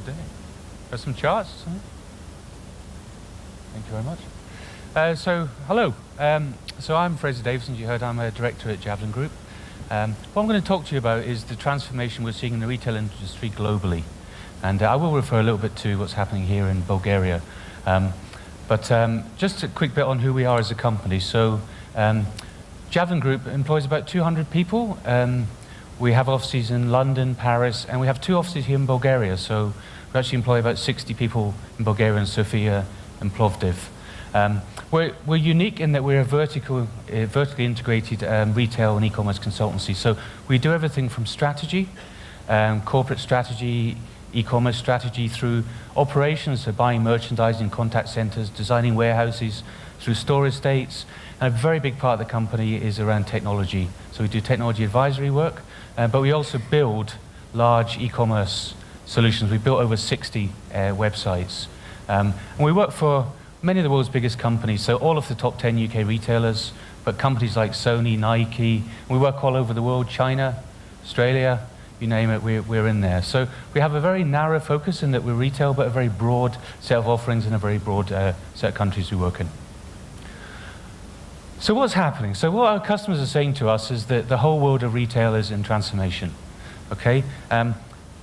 day. Got some charts. Thank you very much. Hello. So I'm Fraser Davidson. You heard I'm a director at Javelin Group. What I'm going to talk to you about is the transformation we're seeing in the retail industry globally. And I will refer a little bit to what's happening here in Bulgaria. Just a quick bit on who we are as a company. So Javelin Group employs about 200 people. We have offices in London, Paris, and we have 2 offices here in Bulgaria. So we actually employ about 60 people in Bulgaria, in Sofia and Plovdiv. We're unique in that we're a vertically integrated retail and e-commerce consultancy. So we do everything from strategy, corporate strategy, e-commerce strategy, through operations, so buying merchandising, contact centers, designing warehouses, through store estates. And a very big part of the company is around technology. So we do technology advisory work, but we also build large e-commerce solutions. We built over 60 websites. And we work for many of the world's biggest companies, so all of the top 10 UK retailers, but companies like Sony, Nike. We work all over the world, China, Australia, you name it, we're in there. So we have a very narrow focus in that we're retail, but a very broad set of offerings and a very broad set of countries we work in. So what's happening? So what our customers are saying to us is that the whole world of retail is in transformation, okay? And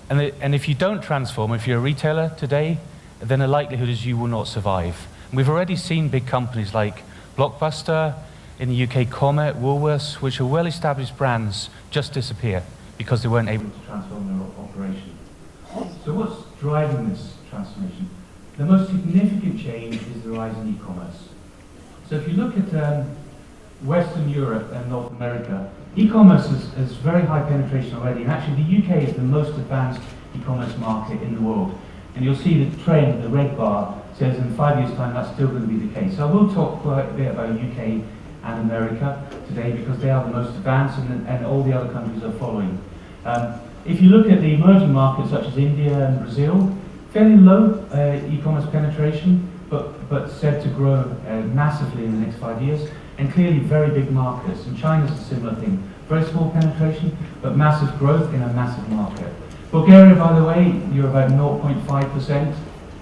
if you don't transform, if you're a retailer today, then the likelihood is you will not survive. And we've already seen big companies like Blockbuster, in the UK Comet, Woolworths, which are well-established brands, just disappear because they weren't able to transform their operation. So what's driving this transformation? The most significant change is the rise in e-commerce. So if you look at Western Europe and North America, e-commerce has very high penetration already, and actually the UK is the most advanced e-commerce market in the world. And you'll see the trend, the red bar, says in 5 years' time that's still going to be the case. So I will talk quite a bit about UK and America today because they are the most advanced and all the other countries are following. If you look at the emerging markets such as India and Brazil, fairly low e-commerce penetration, but said to grow massively in the next 5 years, and clearly very big markets. And China's a similar thing. Very small penetration, but massive growth in a massive market. Bulgaria, by the way, you're about 0.5%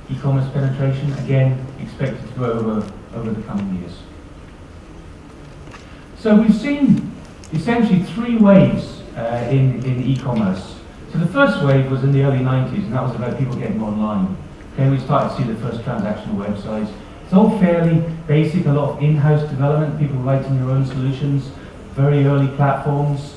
e-commerce penetration, again, expected to grow over the coming years. So we've seen essentially 3 waves in e-commerce. So the first wave was in the early 90s, and that was about people getting online. Okay, we started to see the first transactional websites. It's all fairly basic, a lot of in-house development, people writing their own solutions, very early platforms.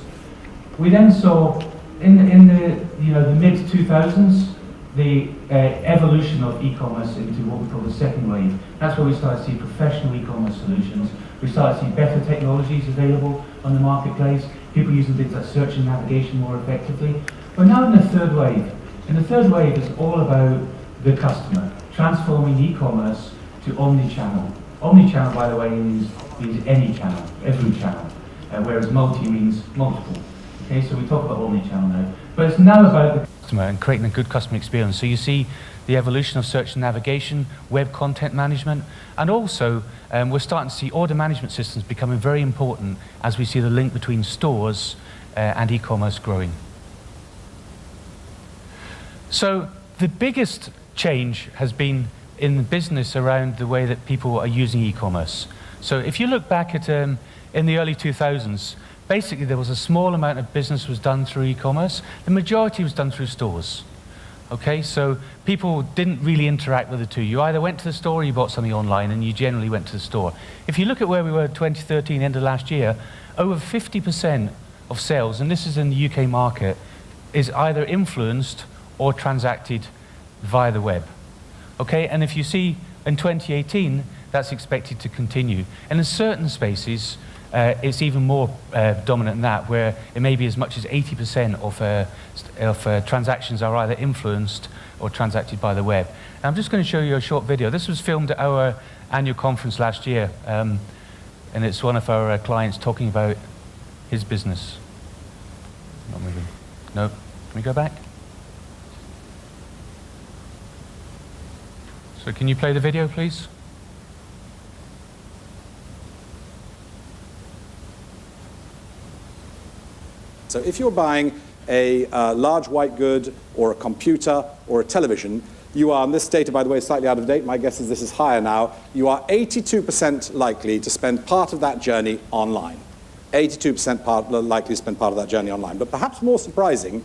We then saw in the mid-2000s the evolution of e-commerce into what we call the second wave. That's where we started to see professional e-commerce solutions. We started to see better technologies available on the marketplace, people using things like search and navigation more effectively. We're now in the third wave. And the third wave is all about the customer, transforming e-commerce to omnichannel. Omnichannel, by the way, means any channel, every channel, whereas multi means multiple. Okay, so we talk about omnichannel now. But it's now about the customer and creating a good customer experience. So you see the evolution of search and navigation, web content management, and also we're starting to see order management systems becoming very important as we see the link between stores and e-commerce growing. So the biggest change has been in the business around the way that people are using e-commerce. So if you look back at in the early 2000s, basically there was a small amount of business was done through e-commerce. The majority was done through stores. Okay, so people didn't really interact with the two. You either went to the store or you bought something online, and you generally went to the store. If you look at where we were in 2013, end of last year, over 50% of sales, and this is in the UK market, is either influenced or transacted via the web. Okay, and if you see in 2018, that's expected to continue. And in certain spaces, it's even more dominant than that, where it may be as much as 80% of transactions are either influenced or transacted by the web. And I'm just going to show you a short video. This was filmed at our annual conference last year, and it's one of our clients talking about his business. Not moving. No. Can we go back? So can you play the video, please? So if you're buying a large white good or a computer or a television, you are, and this data, by the way, is slightly out of date, my guess is this is higher now, you are 82% likely to spend part of that journey online. 82% likely to spend part of that journey online. But perhaps more surprising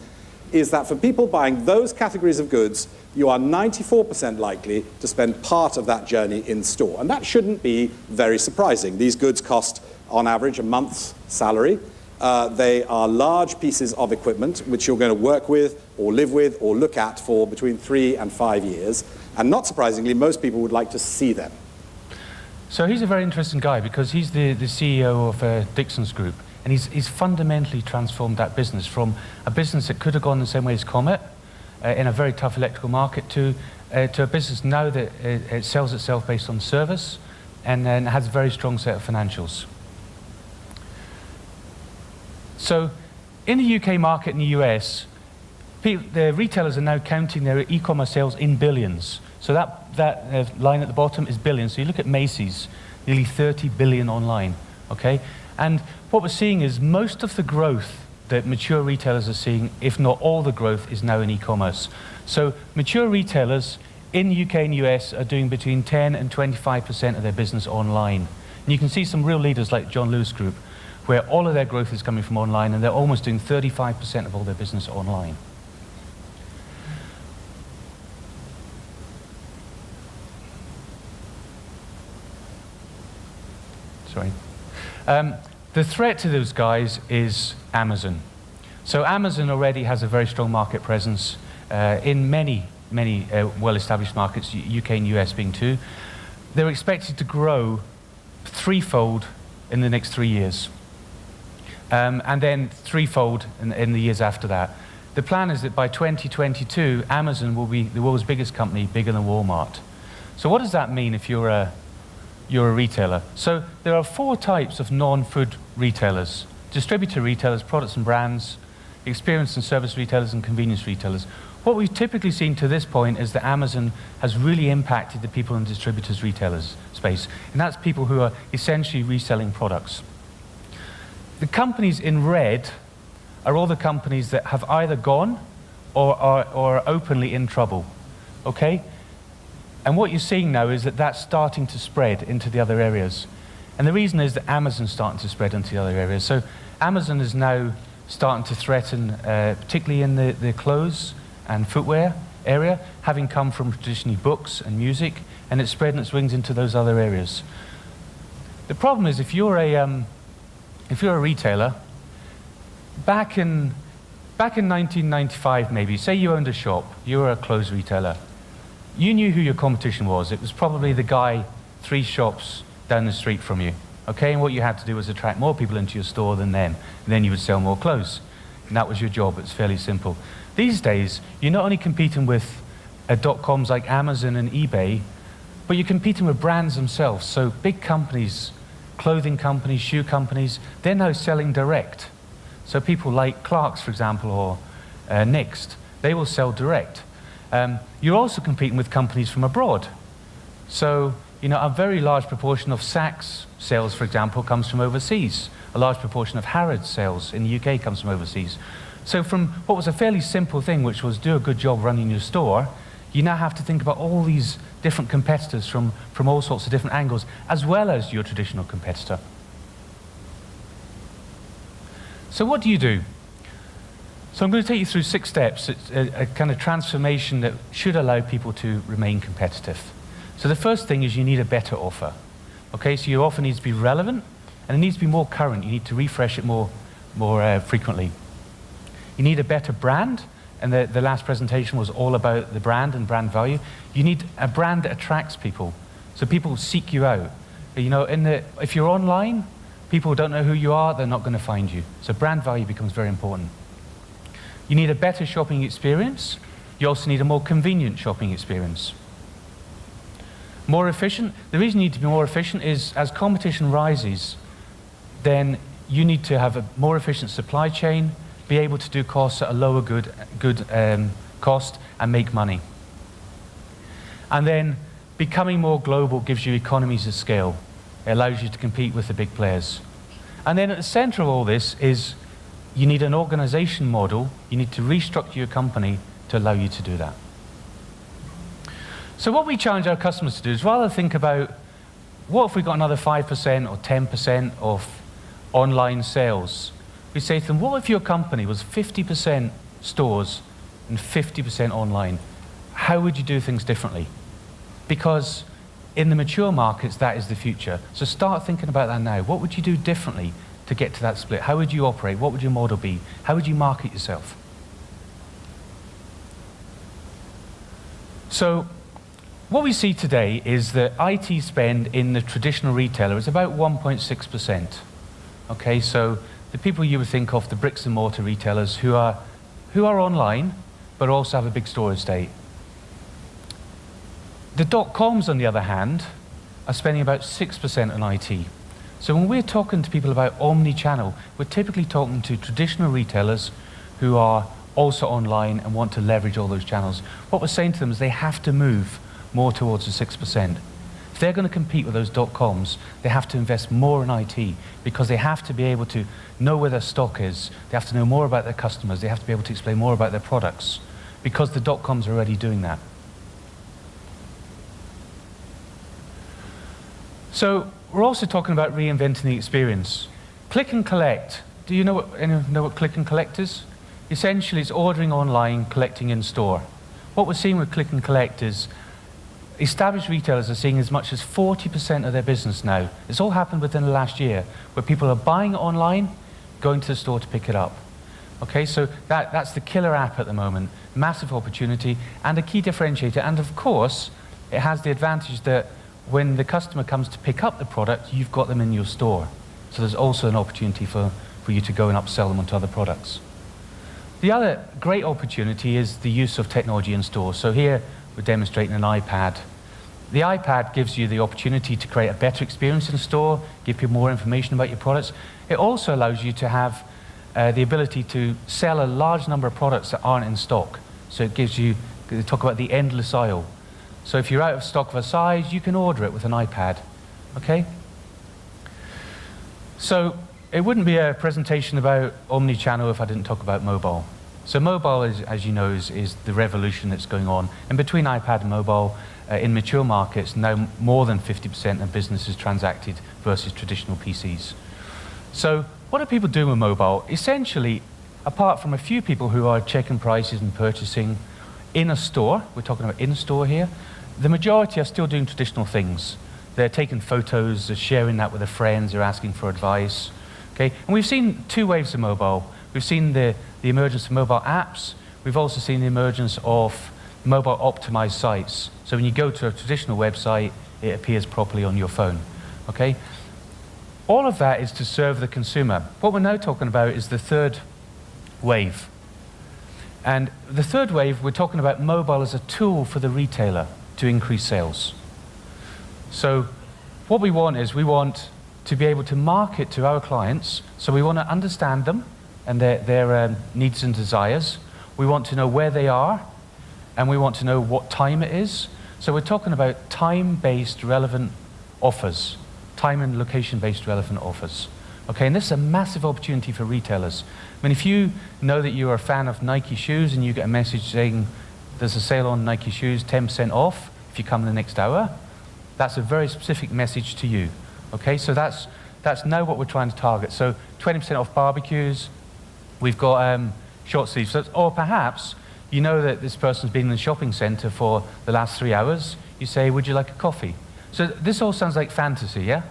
is that for people buying those categories of goods, you are 94% likely to spend part of that journey in store. And that shouldn't be very surprising. These goods cost, on average, a month's salary. They are large pieces of equipment which you're going to work with or live with or look at for between 3 and 5 years. And not surprisingly, most people would like to see them. So he's a very interesting guy because he's the CEO of Dixon's Group. And he's fundamentally transformed that business from a business that could have gone the same way as Comet in a very tough electrical market to a business now that it sells itself based on service and then has a very strong set of financials. So in the UK market and the US, the retailers are now counting their e-commerce sales in billions. So that line at the bottom is billions. So you look at Macy's, nearly 30 billion online, okay? And what we're seeing is most of the growth that mature retailers are seeing, if not all the growth, is now in e-commerce. So mature retailers in the UK and US are doing between 10 and 25% of their business online. And you can see some real leaders like John Lewis Group, where all of their growth is coming from online, and they're almost doing 35% of all their business online. Sorry. The threat to those guys is Amazon. So Amazon already has a very strong market presence in many well-established markets, UK and US being two. They're expected to grow threefold in the next 3 years. And then threefold in the years after that. The plan is that by 2022, Amazon will be the world's biggest company, bigger than Walmart. So what does that mean if you're a retailer? So there are 4 types of non-food retailers: distributor retailers, products and brands, experience and service retailers, and convenience retailers. What we've typically seen to this point is that Amazon has really impacted the people in the distributors retailers space, and that's people who are essentially reselling products. The companies in red are all the companies that have either gone or are openly in trouble, okay? And what you're seeing now is that that's starting to spread into the other areas. And the reason is that Amazon's starting to spread into the other areas. So Amazon is now starting to threaten, particularly in the clothes and footwear area, having come from traditionally books and music, and it's spreading its wings into those other areas. The problem is if you're a retailer, back in 1995 maybe, say you owned a shop, you were a clothes retailer, you knew who your competition was. It was probably the guy 3 shops down the street from you, okay? And what you had to do was attract more people into your store than them, and then you would sell more clothes. And that was your job. It's fairly simple. These days, you're not only competing with .coms like Amazon and eBay, but you're competing with brands themselves. So big companies, clothing companies, shoe companies, they're now selling direct. So people like Clark's, for example, or Next, they will sell direct. You're also competing with companies from abroad. So, you know, a very large proportion of Saks sales, for example, comes from overseas. A large proportion of Harrods sales in the UK comes from overseas. So from what was a fairly simple thing, which was do a good job running your store, you now have to think about all these different competitors from all sorts of different angles, as well as your traditional competitor. So what do you do? So I'm going to take you through 6 steps. It's a kind of transformation that should allow people to remain competitive. So the first thing is you need a better offer. Okay, so your offer needs to be relevant, and it needs to be more current. You need to refresh it more frequently. You need a better brand, and the last presentation was all about the brand and brand value. You need a brand that attracts people, so people seek you out. You know, if you're online, people don't know who you are, they're not going to find you. So brand value becomes very important. You need a better shopping experience. You also need a more convenient shopping experience. More efficient. The reason you need to be more efficient is as competition rises, then you need to have a more efficient supply chain, be able to do costs at a lower good cost, and make money. And then becoming more global gives you economies of scale. It allows you to compete with the big players. And then at the center of all this is you need an organization model, you need to restructure your company to allow you to do that. So what we challenge our customers to do is rather think about, what if we got another 5% or 10% of online sales? We say to them, what if your company was 50% stores and 50% online? How would you do things differently? Because in the mature markets, that is the future. So start thinking about that now. What would you do differently to get to that split? How would you operate? What would your model be? How would you market yourself? So what we see today is that IT spend in the traditional retailer is about 1.6%. Okay, so the people you would think of, the bricks and mortar retailers who are online, but also have a big store estate. The dot-coms, on the other hand, are spending about 6% on IT. So when we're talking to people about omnichannel, we're typically talking to traditional retailers who are also online and want to leverage all those channels. What we're saying to them is they have to move more towards the 6%. If they're going to compete with those dot-coms, they have to invest more in IT because they have to be able to know where their stock is. They have to know more about their customers. They have to be able to explain more about their products because the dot-coms are already doing that. So we're also talking about reinventing the experience. Click and collect. Do you know what click and collect is? Essentially, it's ordering online, collecting in store. What we're seeing with click and collect is established retailers are seeing as much as 40% of their business now. It's all happened within the last year, where people are buying online, going to the store to pick it up. Okay, so that's the killer app at the moment. Massive opportunity and a key differentiator. And of course, it has the advantage that when the customer comes to pick up the product, you've got them in your store. So there's also an opportunity for you to go and upsell them onto other products. The other great opportunity is the use of technology in store. So here we're demonstrating an iPad. The iPad gives you the opportunity to create a better experience in store, give people more information about your products. It also allows you to have the ability to sell a large number of products that aren't in stock. So it gives you, they talk about the endless aisle. So if you're out of stock of a size, you can order it with an iPad, okay? So it wouldn't be a presentation about omnichannel if I didn't talk about mobile. So mobile, as you know, is the revolution that's going on. And between iPad and mobile, in mature markets, now more than 50% of business is transacted versus traditional PCs. So what are people doing with mobile? Essentially, apart from a few people who are checking prices and purchasing in a store, we're talking about in-store here, the majority are still doing traditional things. They're taking photos, they're sharing that with their friends, they're asking for advice. Okay? And we've seen two waves of mobile. We've seen the emergence of mobile apps. We've also seen the emergence of mobile optimized sites. So when you go to a traditional website, it appears properly on your phone. Okay? All of that is to serve the consumer. What we're now talking about is the third wave. And the third wave, we're talking about mobile as a tool for the retailer to increase sales. So what we want is we want to be able to market to our clients. So we want to understand them and their needs and desires. We want to know where they are, and we want to know what time it is. So we're talking about time-based relevant offers, time and location-based relevant offers. Okay, and this is a massive opportunity for retailers. I mean, if you know that you're a fan of Nike shoes and you get a message saying there's a sale on Nike shoes, 10% off if you come in the next hour, that's a very specific message to you. Okay, so that's now what we're trying to target. So 20% off barbecues. We've got short sleeves. Or perhaps you know that this person's been in the shopping center for the last 3 hours. You say, would you like a coffee? So this all sounds like fantasy, yeah?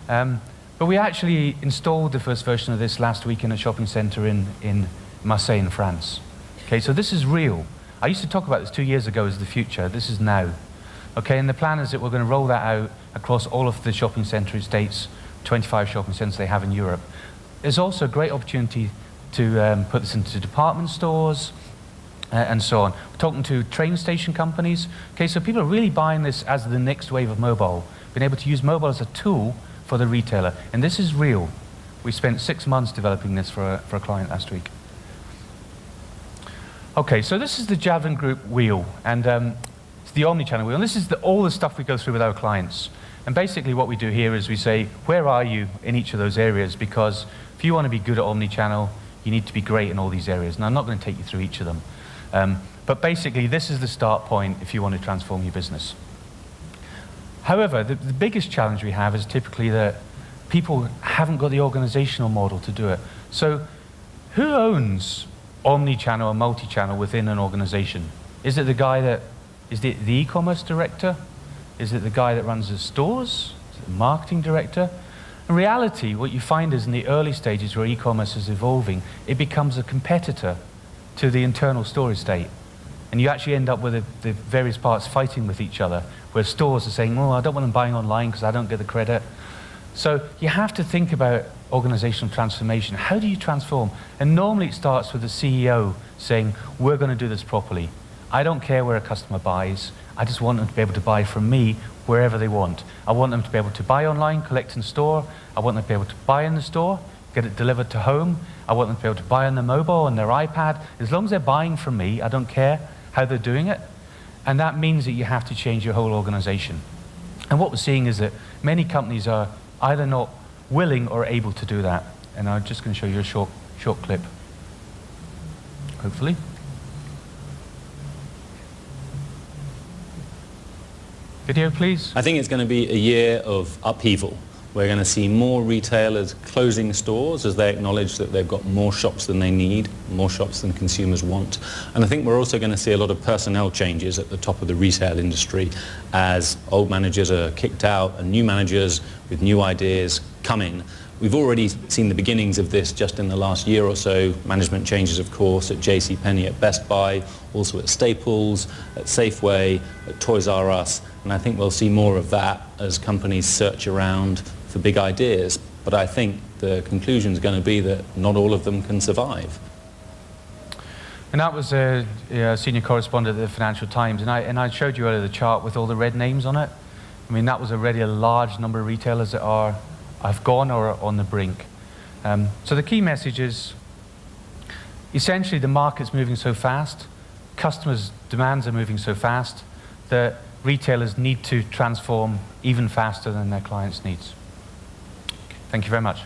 But we actually installed the first version of this last week in a shopping center in Marseille in France. Okay, so this is real. I used to talk about this 2 years ago as the future. This is now. Okay, and the plan is that we're going to roll that out across all of the shopping center estates, 25 shopping centers they have in Europe. There's also a great opportunity to put this into department stores and so on. We're talking to train station companies. Okay, so people are really buying this as the next wave of mobile, being able to use mobile as a tool for the retailer. And this is real. We spent 6 months developing this for a client last week. Okay, so this is the Javelin Group wheel, and it's the omnichannel wheel. And this is all the stuff we go through with our clients. And basically what we do here is we say, where are you in each of those areas? Because if you want to be good at omnichannel, You need to be great in all these areas. And I'm not going to take you through each of them. But basically, this is the start point if you want to transform your business. However, the biggest challenge we have is typically that people haven't got the organizational model to do it. So who owns omnichannel or multi-channel within an organization? Is it the guy that is the e-commerce director? Is it the guy that runs the stores? Is it the marketing director? In reality, what you find is in the early stages where e-commerce is evolving, it becomes a competitor to the internal store estate. And you actually end up with the various parts fighting with each other, where stores are saying, well, I don't want them buying online because I don't get the credit. So you have to think about organizational transformation. How do you transform? And normally it starts with the CEO saying, we're going to do this properly. I don't care where a customer buys. I just want them to be able to buy from me wherever they want. I want them to be able to buy online, collect in store. I want them to be able to buy in the store, get it delivered to home. I want them to be able to buy on their mobile, on their iPad. As long as they're buying from me, I don't care how they're doing it. And that means that you have to change your whole organization. And what we're seeing is that many companies are either not willing or able to do that. And I'm just going to show you a short clip, hopefully. Video, please. I think it's going to be a year of upheaval. We're going to see more retailers closing stores as they acknowledge that they've got more shops than they need, more shops than consumers want. And I think we're also going to see a lot of personnel changes at the top of the retail industry as old managers are kicked out and new managers with new ideas come in. We've already seen the beginnings of this just in the last year or so. Management changes, of course, at JCPenney, at Best Buy, also at Staples, at Safeway, at Toys R Us. And I think we'll see more of that as companies search around for big ideas. But I think the conclusion is going to be that not all of them can survive. And that was a senior correspondent at the Financial Times. And I showed you earlier the chart with all the red names on it. I mean, that was already a large number of retailers that have gone or are on the brink. So the key message is, essentially the market's moving so fast, customers' demands are moving so fast, that retailers need to transform even faster than their clients' needs. Thank you very much.